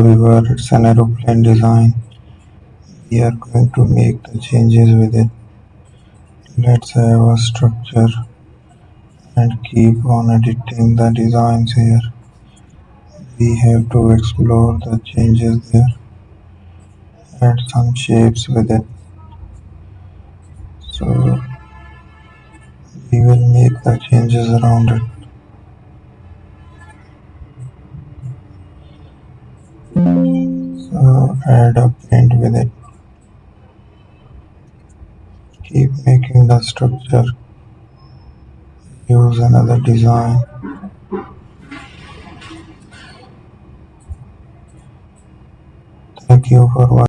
the viewer. It's an aeroplane design. We are going to make the changes with it. Let's have a structure and keep on editing the designs here. We have to explore the changes there. Add some shapes with it. So we will make the changes around it. So add a paint with it. Keep making the structure. Use another design. Thank you for watching.